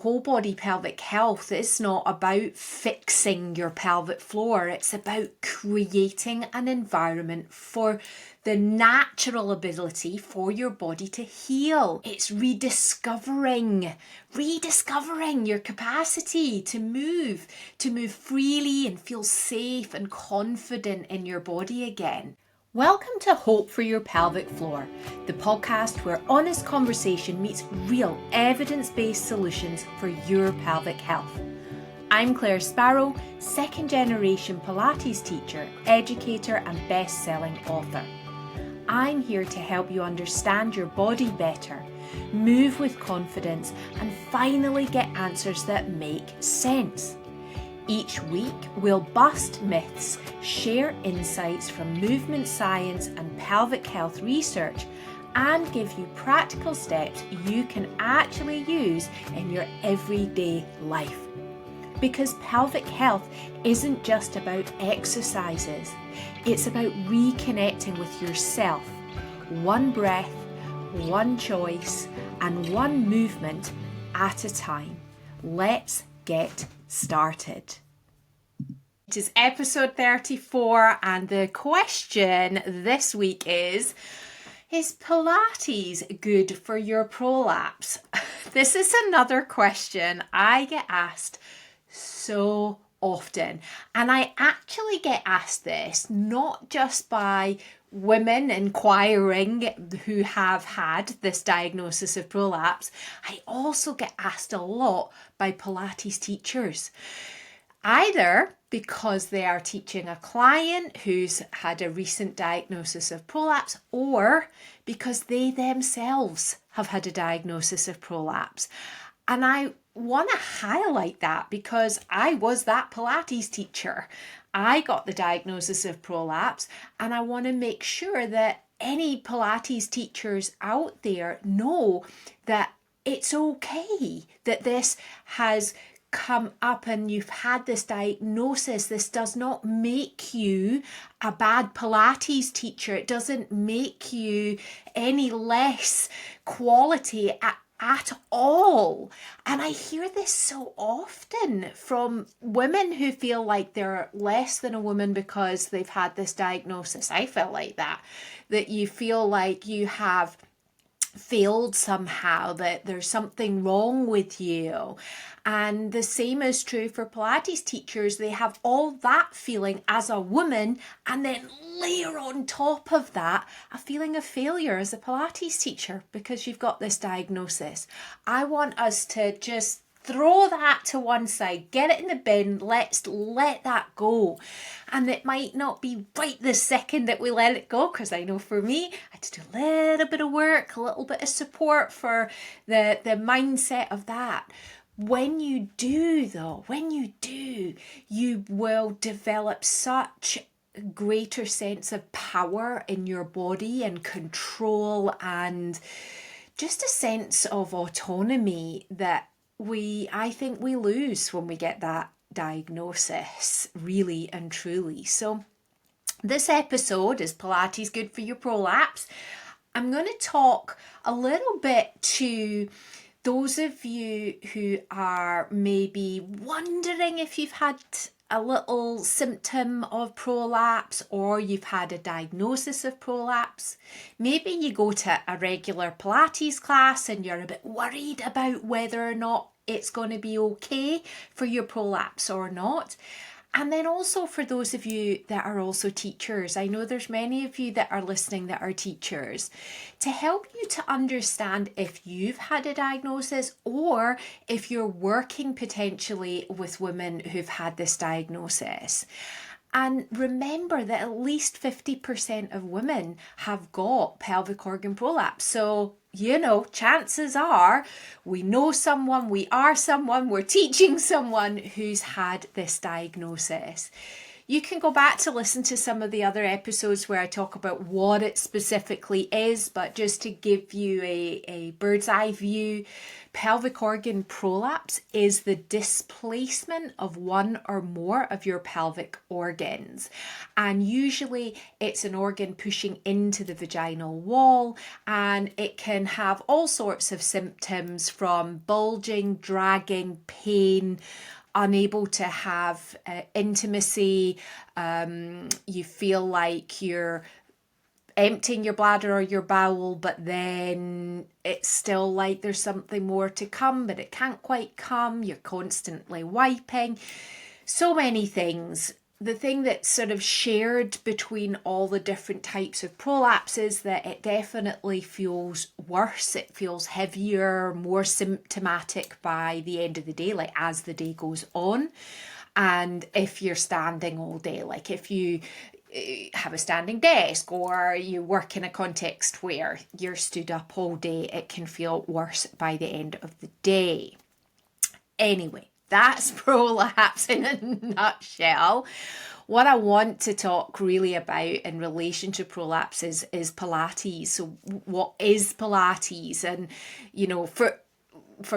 Whole body pelvic health is not about fixing your pelvic floor. It's about creating an environment for the natural ability for your body to heal. It's rediscovering your capacity to move freely and feel safe and confident in your body again. Welcome to Hope for Your Pelvic Floor, the podcast where honest conversation meets real evidence-based solutions for your pelvic health. I'm Sparrow, second-generation Pilates teacher, educator and best-selling author. I'm here to help you understand your body better, move with confidence and finally get answers that make sense. Each week, we'll bust myths, share insights from movement science and pelvic health research, and give you practical steps you can actually use in your everyday life. Because pelvic health isn't just about exercises, it's about reconnecting with yourself, one breath, one choice, and one movement at a time. Let's get started. It is episode 34 and the question this week is Pilates good for your prolapse? This is another question I get asked so often, and I actually get asked this not just by women inquiring who have had this diagnosis of prolapse. I also get asked a lot by Pilates teachers, either because they are teaching a client who's had a recent diagnosis of prolapse, or because they themselves have had a diagnosis of prolapse. And I want to highlight that because I was that Pilates teacher. I got the diagnosis of prolapse, and I want to make sure that any Pilates teachers out there know that it's okay that this has come up and you've had this diagnosis. This does not make you a bad Pilates teacher. It doesn't make you any less quality at all. And I hear this so often from women who feel like they're less than a woman because they've had this diagnosis. I felt like that you feel like you have failed somehow, that there's something wrong with you. And the same is true for Pilates teachers. They have all that feeling as a woman, and then layer on top of that a feeling of failure as a Pilates teacher because you've got this diagnosis. I want us to just throw that to one side, get it in the bin, let's let that go. And it might not be right this second that we let it go, because I know for me, I had to do a little bit of work, a little bit of support for the mindset of that. When you do, you will develop such a greater sense of power in your body and control and just a sense of autonomy that I think we lose when we get that diagnosis, really and truly. So this episode is Pilates good for your prolapse. I'm going to talk a little bit to those of you who are maybe wondering if you've had a little symptom of prolapse or you've had a diagnosis of prolapse. Maybe you go to a regular Pilates class and you're a bit worried about whether or not it's going to be okay for your prolapse or not. And then also for those of you that are also teachers, I know there's many of you that are listening that are teachers, to help you to understand if you've had a diagnosis or if you're working potentially with women who've had this diagnosis. And remember that at least 50% of women have got pelvic organ prolapse. So, chances are we know someone, we are someone, we're teaching someone who's had this diagnosis. You can go back to listen to some of the other episodes where I talk about what it specifically is, but just to give you a bird's eye view, pelvic organ prolapse is the displacement of one or more of your pelvic organs. And usually it's an organ pushing into the vaginal wall, and it can have all sorts of symptoms from bulging, dragging, pain, unable to have intimacy. You feel like you're emptying your bladder or your bowel, but then it's still like there's something more to come, but it can't quite come. You're constantly wiping. So many things. The thing that's sort of shared between all the different types of prolapse is that it definitely feels worse. It feels heavier, more symptomatic by the end of the day, like as the day goes on. And if you're standing all day, like if you have a standing desk or you work in a context where you're stood up all day, it can feel worse by the end of the day. Anyway, that's prolapse in a nutshell. What I want to talk really about in relation to prolapse is Pilates. So what is Pilates? And, you know, for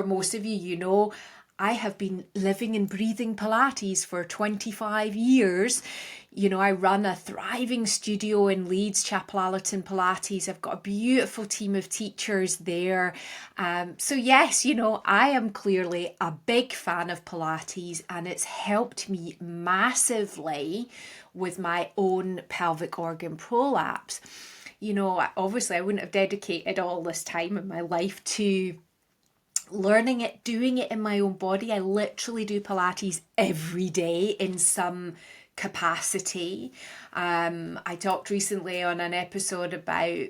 most of you, you know, I have been living and breathing Pilates for 25 years. You know, I run a thriving studio in Leeds, Chapel Allerton Pilates. I've got a beautiful team of teachers there. So yes, you know, I am clearly a big fan of Pilates, and it's helped me massively with my own pelvic organ prolapse. You know, obviously I wouldn't have dedicated all this time in my life to learning it, doing it in my own body. I literally do Pilates every day in some capacity. I talked recently on an episode about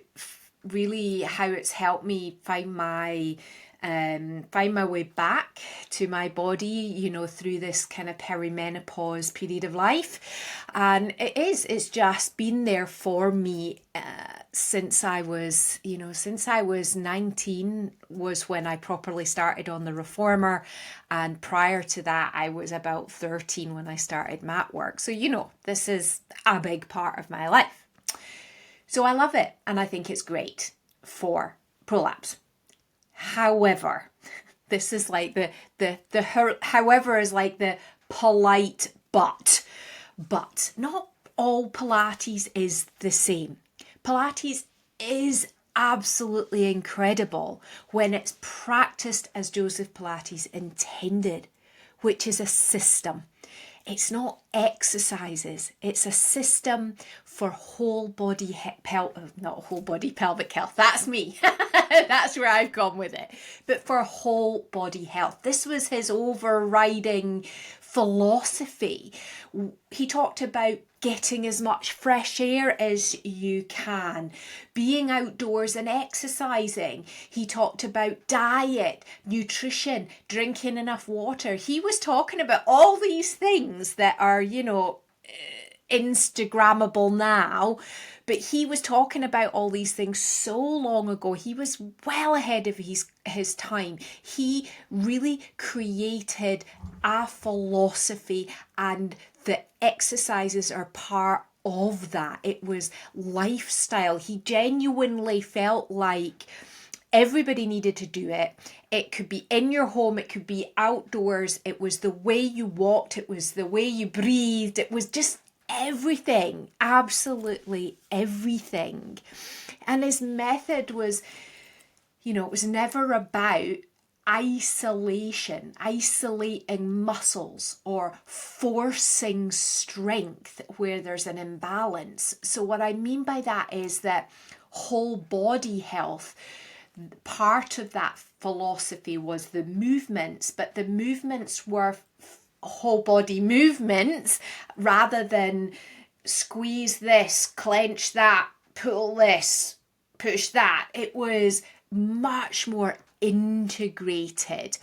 really how it's helped me find my way back to my body, you know, through this kind of perimenopause period of life. And it's just been there for me since I was 19 was when I properly started on the reformer. And prior to that, I was about 13 when I started mat work. So, you know, this is a big part of my life. So I love it. And I think it's great for prolapse. However, this is like however is like the polite but not all Pilates is the same. Pilates is absolutely incredible when it's practiced as Joseph Pilates intended, which is a system. It's not exercises. It's a system for whole body not whole body pelvic health. That's me. That's where I've gone with it. But for whole body health. This was his overriding philosophy. He talked about getting as much fresh air as you can, being outdoors and exercising. He talked about diet, nutrition, drinking enough water. He was talking about all these things that are, you know, Instagrammable now, but he was talking about all these things so long ago. He was well ahead of his time. He really created a philosophy, and the exercises are part of that. It was lifestyle. He genuinely felt like everybody needed to do it. It could be in your home, it could be outdoors. It was the way you walked, it was the way you breathed, it was just everything, absolutely everything. And his method was, you know, it was never about isolating muscles or forcing strength where there's an imbalance. So what I mean by that is that whole body health, part of that philosophy was the movements, but the movements were whole body movements rather than squeeze this, clench that, pull this, push that. It was much more integrated.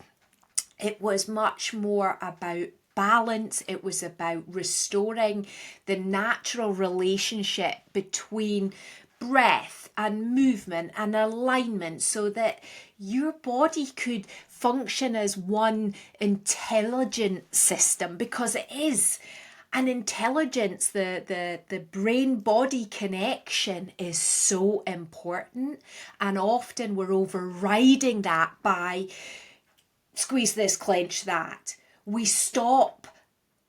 It was much more about balance. It was about restoring the natural relationship between breath and movement and alignment so that your body could function as one intelligent system, because it is. And intelligence, the brain-body connection is so important. And often we're overriding that by squeeze this, clench that. We stop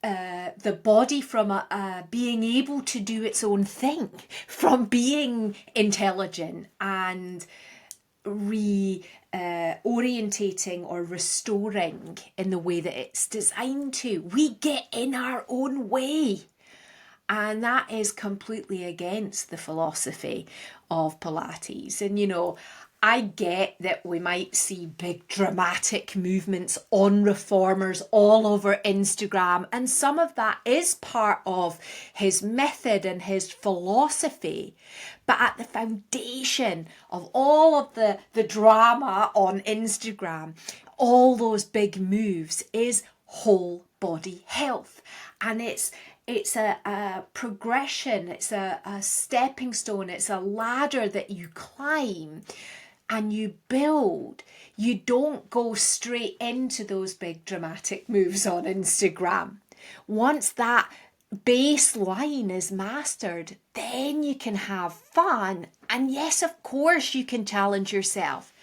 the body from being able to do its own thing, from being intelligent and orientating or restoring in the way that it's designed to. We get in our own way. And that is completely against the philosophy of Pilates. And, you know, I get that we might see big dramatic movements on reformers all over Instagram. And some of that is part of his method and his philosophy. But at the foundation of all of the drama on Instagram, all those big moves is whole body health. And it's a progression, it's a stepping stone, it's a ladder that you climb and you build. You don't go straight into those big dramatic moves on Instagram. Once that baseline is mastered, then you can have fun. And yes, of course, you can challenge yourself.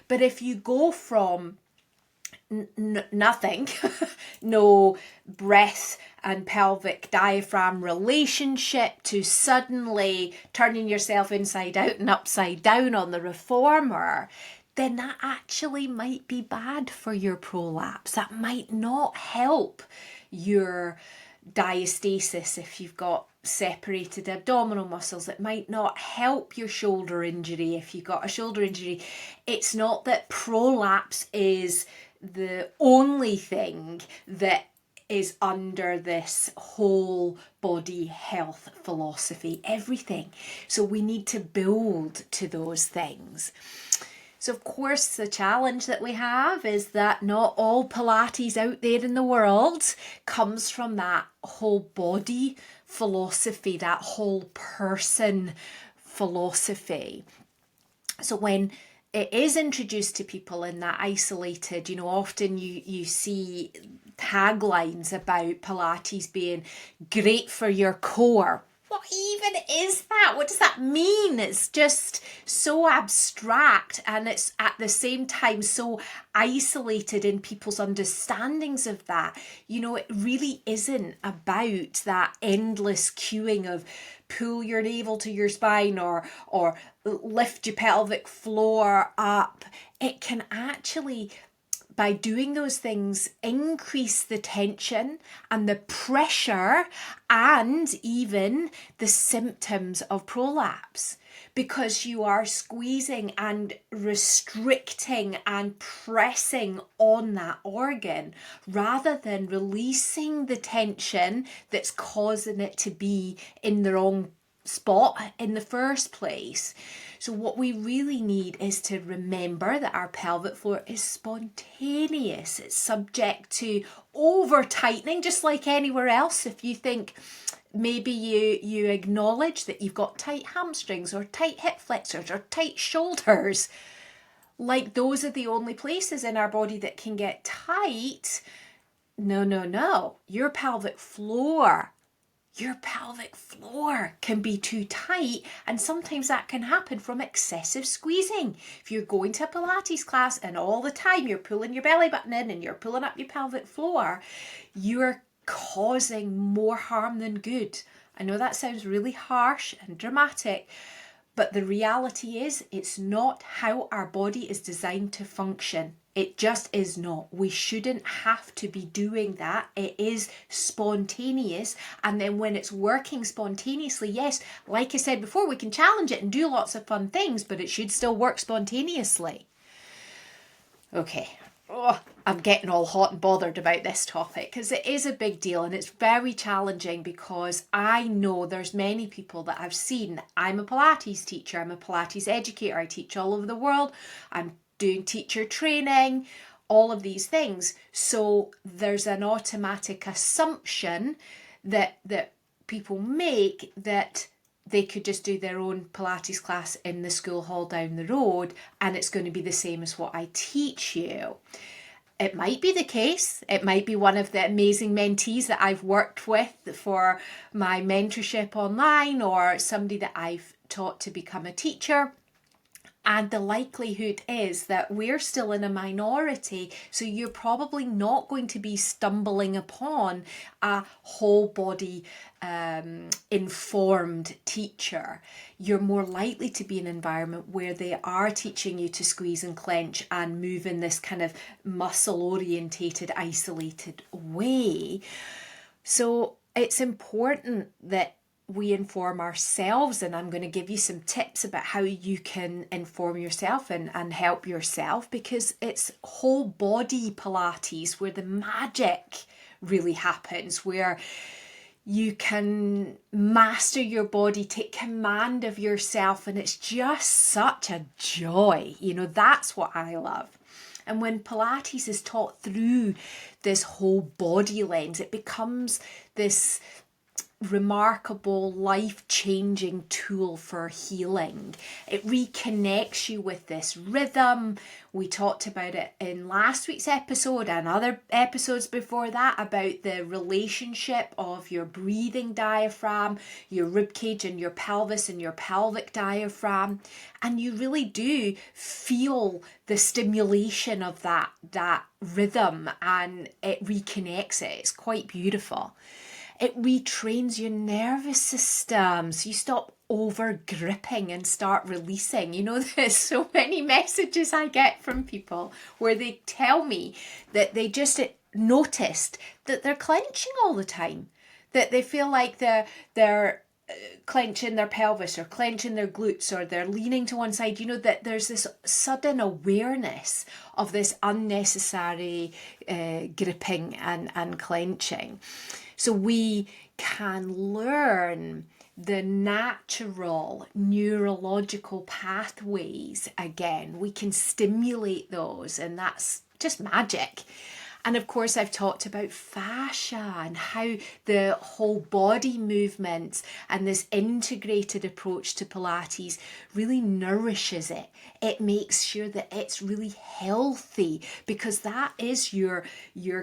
But if you go from nothing, no breath and pelvic diaphragm relationship, to suddenly turning yourself inside out and upside down on the reformer, then that actually might be bad for your prolapse. That might not help your diastasis if you've got separated abdominal muscles. It might not help your shoulder injury if you've got a shoulder injury. It's not that prolapse is the only thing that is under this whole body health philosophy, everything. So we need to build to those things. So of course the challenge that we have is that not all Pilates out there in the world comes from that whole body philosophy, that whole person philosophy. So when it is introduced to people in that isolated, you know, often you see taglines about Pilates being great for your core. What even is that? What does that mean? It's just so abstract, and it's at the same time so isolated in people's understandings of that. You know, it really isn't about that endless queuing of pull your navel to your spine or lift your pelvic floor up. It can actually, by doing those things, increase the tension and the pressure and even the symptoms of prolapse, because you are squeezing and restricting and pressing on that organ rather than releasing the tension that's causing it to be in the wrong spot in the first place. So what we really need is to remember that our pelvic floor is spontaneous. It's subject to over tightening, just like anywhere else. If you think maybe you acknowledge that you've got tight hamstrings or tight hip flexors or tight shoulders, like those are the only places in our body that can get tight. No. Your pelvic floor can be too tight, and sometimes that can happen from excessive squeezing. If you're going to a Pilates class and all the time you're pulling your belly button in and you're pulling up your pelvic floor, you're causing more harm than good. I know that sounds really harsh and dramatic, but the reality is it's not how our body is designed to function. It just is not. We shouldn't have to be doing that. It is spontaneous. And then when it's working spontaneously, yes, like I said before, we can challenge it and do lots of fun things, but it should still work spontaneously. Okay. I'm getting all hot and bothered about this topic because it is a big deal and it's very challenging, because I know there's many people that I've seen. I'm a Pilates teacher. I'm a Pilates educator. I teach all over the world. I'm doing teacher training, all of these things. So there's an automatic assumption that people make that they could just do their own Pilates class in the school hall down the road and it's going to be the same as what I teach you. It might be the case. It might be one of the amazing mentees that I've worked with for my mentorship online, or somebody that I've taught to become a teacher. And the likelihood is that we're still in a minority, so you're probably not going to be stumbling upon a whole body informed teacher. You're more likely to be in an environment where they are teaching you to squeeze and clench and move in this kind of muscle orientated, isolated way. So it's important that we inform ourselves, and I'm going to give you some tips about how you can inform yourself and help yourself, because it's whole body Pilates where the magic really happens, where you can master your body, take command of yourself, and it's just such a joy. That's what I love. And when Pilates is taught through this whole body lens, it becomes this remarkable, life-changing tool for healing. It reconnects you with this rhythm. We talked about it in last week's episode and other episodes before that, about the relationship of your breathing diaphragm, your ribcage and your pelvis and your pelvic diaphragm. And you really do feel the stimulation of that rhythm, and it reconnects it. It's quite beautiful. It retrains your nervous system, so you stop over gripping and start releasing. There's so many messages I get from people where they tell me that they just noticed that they're clenching all the time, that they feel like they're clenching their pelvis or clenching their glutes, or they're leaning to one side, that there's this sudden awareness of this unnecessary gripping and clenching. So we can learn the natural neurological pathways again. We can stimulate those, and that's just magic. And of course, I've talked about fascia and how the whole body movements and this integrated approach to Pilates really nourishes it. It makes sure that it's really healthy, because that is your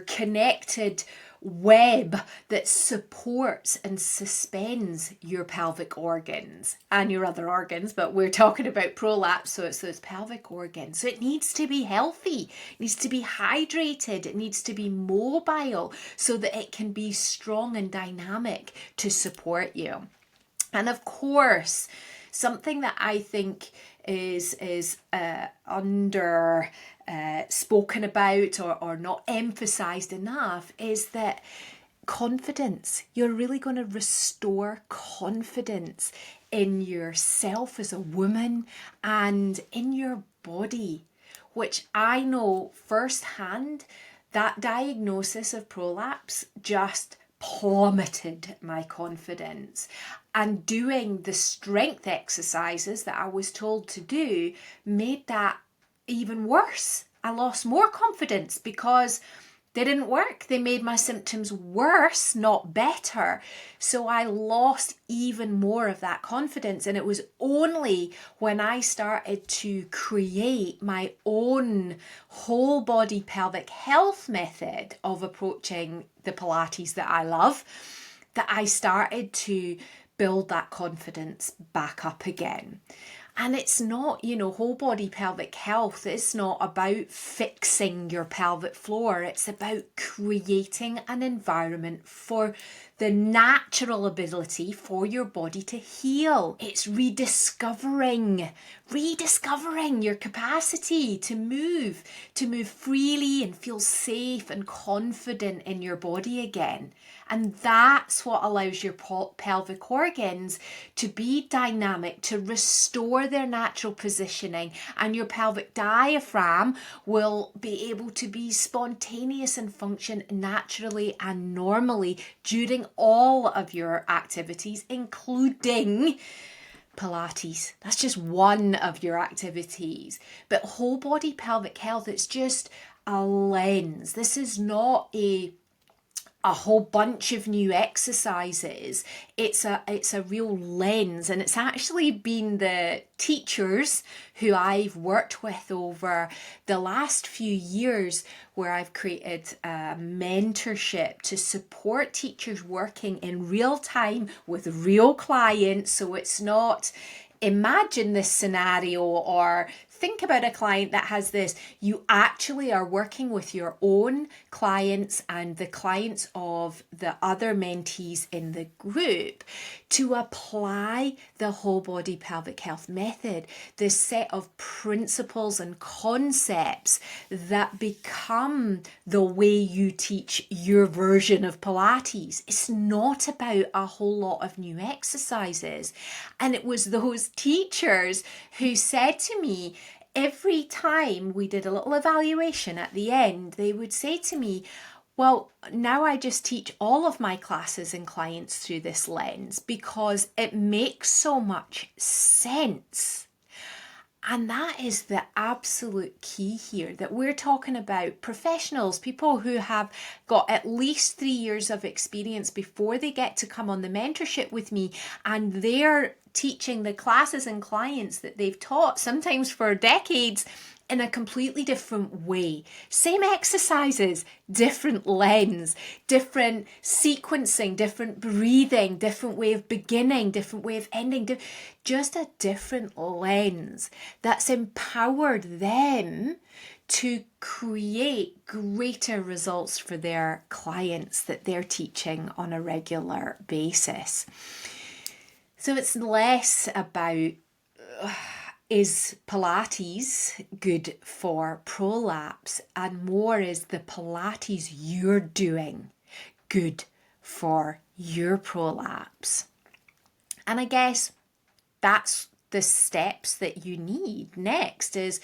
connected web that supports and suspends your pelvic organs and your other organs, but we're talking about prolapse, so it's those pelvic organs. So it needs to be healthy, it needs to be hydrated, it needs to be mobile so that it can be strong and dynamic to support you. And of course, something that I think is under spoken about or not emphasized enough is that confidence. You're really going to restore confidence in yourself as a woman and in your body, which I know firsthand. That diagnosis of prolapse just plummeted my confidence, and doing the strength exercises that I was told to do made that even worse. I lost more confidence because they didn't work. They made my symptoms worse, not better. So I lost even more of that confidence. And it was only when I started to create my own whole body pelvic health method of approaching the Pilates that I love, that I started to build that confidence back up again. And it's not, whole body pelvic health, it's not about fixing your pelvic floor. It's about creating an environment for the natural ability for your body to heal. It's rediscovering your capacity to move freely and feel safe and confident in your body again. And that's what allows your pelvic organs to be dynamic, to restore their natural positioning, and your pelvic diaphragm will be able to be spontaneous and function naturally and normally during all of your activities, including Pilates. That's just one of your activities. But whole body pelvic health, it's just a lens. This is not a a whole bunch of new exercises. It's a real lens, and it's actually been the teachers who I've worked with over the last few years where I've created a mentorship to support teachers working in real time with real clients. So it's not imagine this scenario or think about a client that has this. You actually are working with your own clients and the clients of the other mentees in the group to apply the whole body pelvic health method, this set of principles and concepts that become the way you teach your version of Pilates. It's not about a whole lot of new exercises. And it was those teachers who said to me, every time we did a little evaluation at the end, they would say to me, well, now I just teach all of my classes and clients through this lens because it makes so much sense. And that is the absolute key here, that we're talking about professionals, people who have got at least 3 years of experience before they get to come on the mentorship with me, and they're teaching the classes and clients that they've taught, sometimes for decades, in a completely different way. Same exercises, different lens, different sequencing, different breathing, different way of beginning, different way of ending, just a different lens that's empowered them to create greater results for their clients that they're teaching on a regular basis. So it's less about is Pilates good for prolapse, and more is the Pilates you're doing good for your prolapse. And I guess that's the steps that you need next is,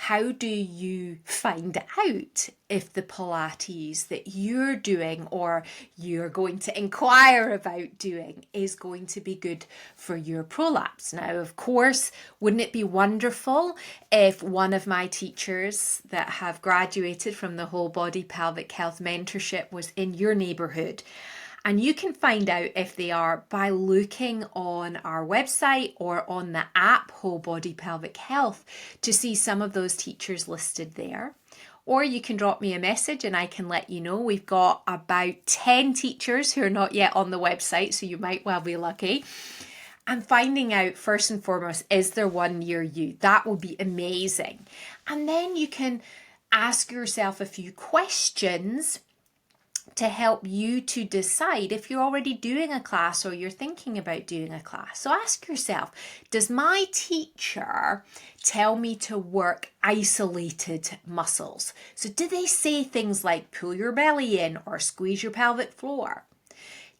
how do you find out if the Pilates that you're doing or you're going to inquire about doing is going to be good for your prolapse? Now, of course, wouldn't it be wonderful if one of my teachers that have graduated from the Whole Body Pelvic Health Mentorship was in your neighbourhood? And you can find out if they are by looking on our website or on the app Whole Body Pelvic Health to see some of those teachers listed there. Or you can drop me a message and I can let you know. We've got about 10 teachers who are not yet on the website, so you might well be lucky. And finding out first and foremost, is there one near you? That would be amazing. And then you can ask yourself a few questions to help you to decide if you're already doing a class or you're thinking about doing a class. So ask yourself, does my teacher tell me to work isolated muscles? So do they say things like pull your belly in or squeeze your pelvic floor?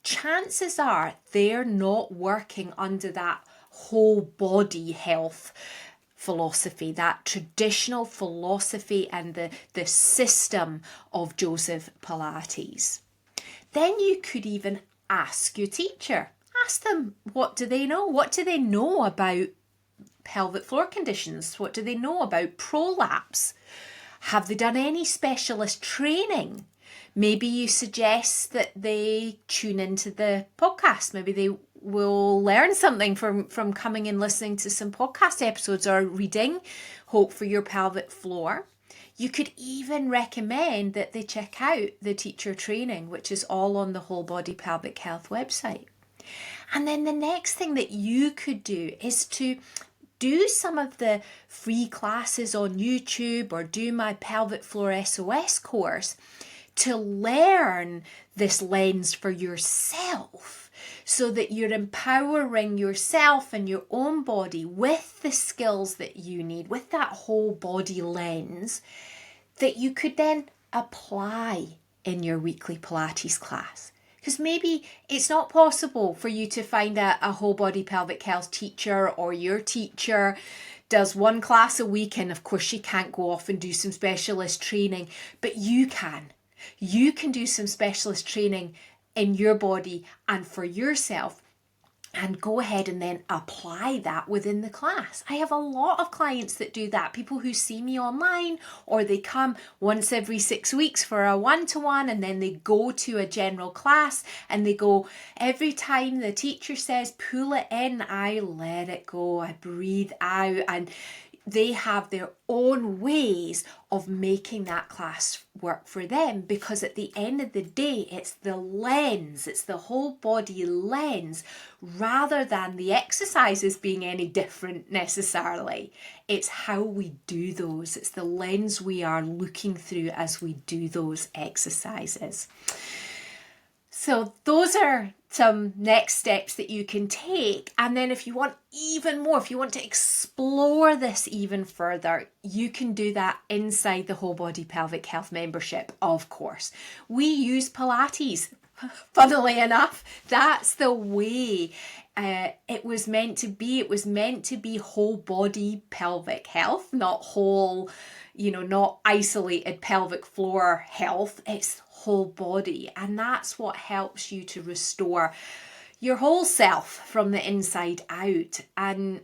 Chances are they're not working under that whole body health philosophy, that traditional philosophy and the system of Joseph Pilates. Then you could even ask your teacher. Ask them, what do they know? What do they know about pelvic floor conditions? What do they know about prolapse? Have they done any specialist training? Maybe you suggest that they tune into the podcast. Maybe they will learn something from coming and listening to some podcast episodes or reading Hope for Your Pelvic Floor. You could even recommend that they check out the teacher training, which is all on the Whole Body Pelvic Health website. And then the next thing that you could do is to do some of the free classes on YouTube or do my Pelvic Floor SOS course to learn this lens for yourself, so that you're empowering yourself and your own body with the skills that you need, with that whole body lens that you could then apply in your weekly Pilates class. Because maybe it's not possible for you to find a whole body pelvic health teacher, or your teacher does one class a week and of course she can't go off and do some specialist training, but you can. You can do some specialist training in your body and for yourself and go ahead and then apply that within the class. I have a lot of clients that do that, people who see me online, or they come once every 6 weeks for a one-to-one, and then they go to a general class and they go, every time the teacher says pull it in, I let it go, I breathe out, and they have their own ways of making that class work for them, because at the end of the day, it's the lens, it's the whole body lens, rather than the exercises being any different necessarily. It's how we do those. It's the lens we are looking through as we do those exercises. So those are some next steps that you can take. And then if you want even more, if you want to explore this even further, you can do that inside the Whole Body Pelvic Health membership, of course. We use Pilates. Funnily enough, that's the way it was meant to be. It was meant to be whole body pelvic health, not whole, not isolated pelvic floor health. It's whole body, and that's what helps you to restore your whole self from the inside out. And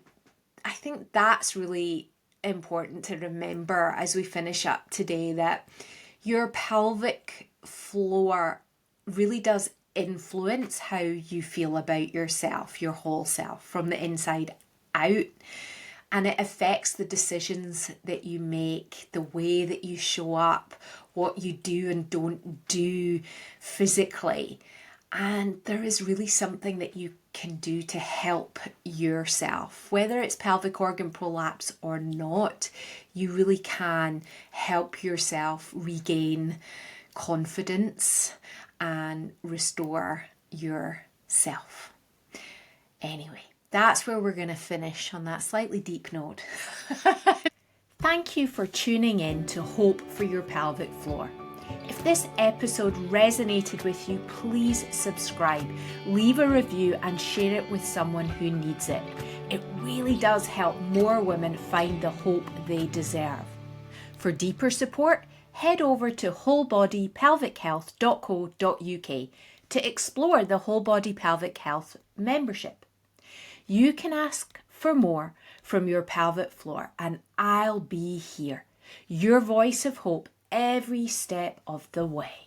I think that's really important to remember as we finish up today, that your pelvic floor really does influence how you feel about yourself, your whole self from the inside out. And it affects the decisions that you make, the way that you show up, what you do and don't do physically. And there is really something that you can do to help yourself, whether it's pelvic organ prolapse or not. You really can help yourself regain confidence and restore yourself. Anyway, that's where we're going to finish, on that slightly deep note. Thank you for tuning in to Hope for Your Pelvic Floor. If this episode resonated with you, please subscribe, leave a review and share it with someone who needs it. It really does help more women find the hope they deserve. For deeper support, head over to wholebodypelvichealth.co.uk to explore the Whole Body Pelvic Health membership. You can ask for more from your pelvic floor, and I'll be here, your voice of hope every step of the way.